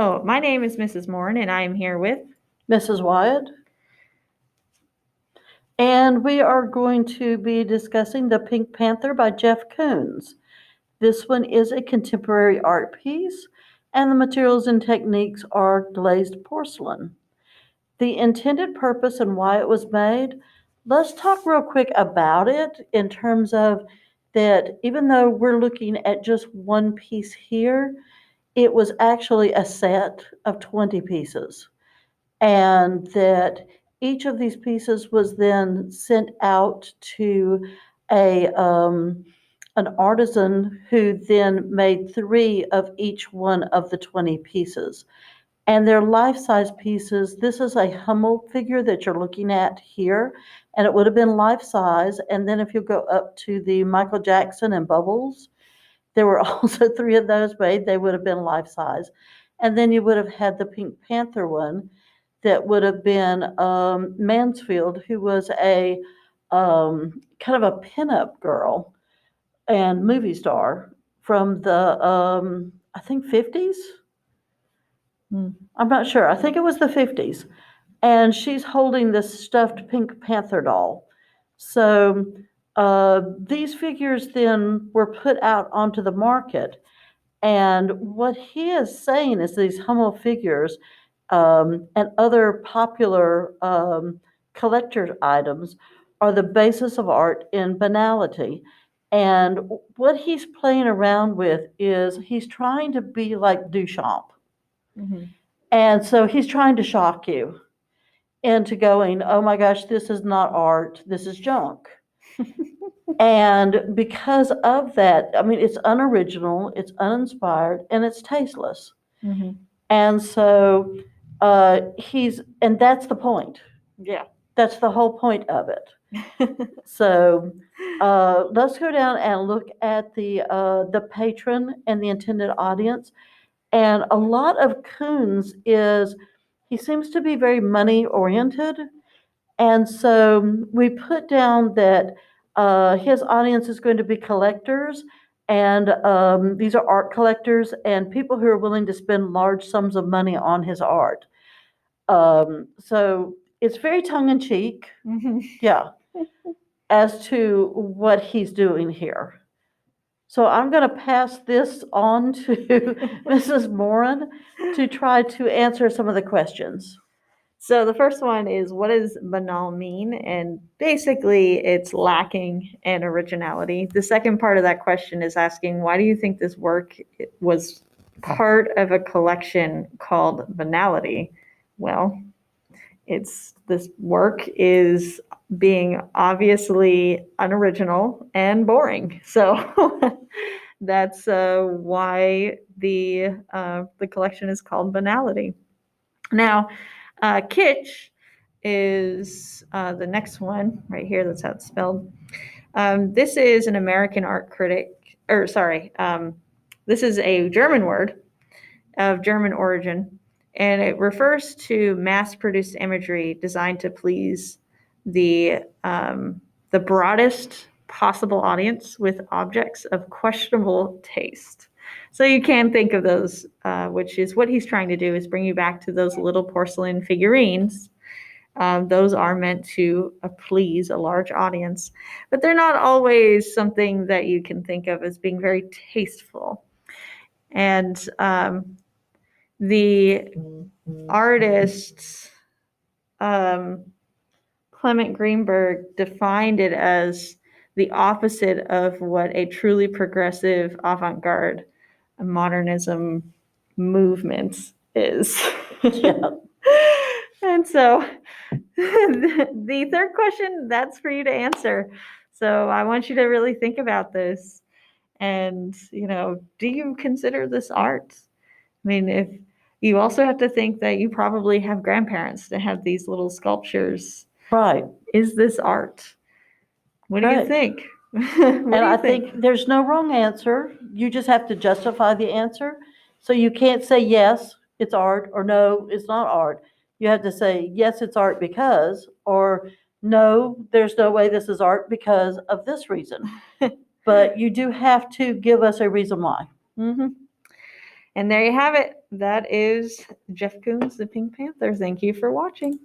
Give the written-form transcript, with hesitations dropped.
Hello, my name is Mrs. Moore, and I am here with Mrs. Wyatt. And we are going to be discussing The Pink Panther by Jeff Koons. This one is a contemporary art piece, and the materials and techniques are glazed porcelain. The intended purpose and why it was made, let's talk real quick about it in terms of that even though we're looking at just one piece here, it was actually a set of 20 pieces. And that each of these pieces was then sent out to a an artisan who then made three of each one of the 20 pieces. And they're life-size pieces. This is a Hummel figure that you're looking at here, and it would have been life-size. And then if you go up to the Michael Jackson and Bubbles, there were also three of those made. They would have been life-size. And then you would have had the Pink Panther one, that would have been Mansfield, who was a kind of a pinup girl and movie star from the I think 50s. I'm not sure. I think it was the 50s, and she's holding this stuffed Pink Panther doll. So these figures then were put out onto the market, and what he is saying is these Hummel figures and other popular collector items are the basis of art in banality. And what he's playing around with is he's trying to be like Duchamp. mm-hmm. And so he's trying to shock you into going, oh my gosh, this is not art, this is junk. And because of that, I mean, it's unoriginal, it's uninspired, and it's tasteless. Mm-hmm. And so and that's the point. Yeah. That's the whole point of it. So let's go down and look at the patron and the intended audience. And a lot of Koons he seems to be very money oriented. And so we put down that his audience is going to be collectors, and these are art collectors and people who are willing to spend large sums of money on his art. So it's very tongue in cheek, Mm-hmm. yeah, as to what he's doing here. So I'm going to pass this on to Mrs. Moran to try to answer some of the questions. So the first one is, what does banal mean? And basically, it's lacking in originality. The second part of that question is asking, why do you think this work was part of a collection called Banality? Well, this work is being obviously unoriginal and boring. So that's why the collection is called Banality. Now, kitsch is the next one right here. That's how it's spelled. This is an American art critic, or sorry, this is a German word of German origin, and it refers to mass-produced imagery designed to please the the broadest possible audience with objects of questionable taste. So you can think of those, which is what he's trying to do, is bring you back to those little porcelain figurines. Those are meant to please a large audience, but they're not always something that you can think of as being very tasteful. And the artists, Clement Greenberg defined it as the opposite of what a truly progressive avant-garde modernism movement is. Yeah. And so the third question, that's for you to answer. So I want you to really think about this. And, do you consider this art? I mean, if you also have to think that you probably have grandparents that have these little sculptures. Right. Is this art? What do you Correct. think? And I think there's no wrong answer. You just have to justify the answer. So you can't say yes, it's art, or no, it's not art. You have to say yes, it's art because, or no, there's no way this is art because of this reason. But you do have to give us a reason why. Mm-hmm. And there you have it. That is Jeff Koons, the Pink Panther. Thank you for watching.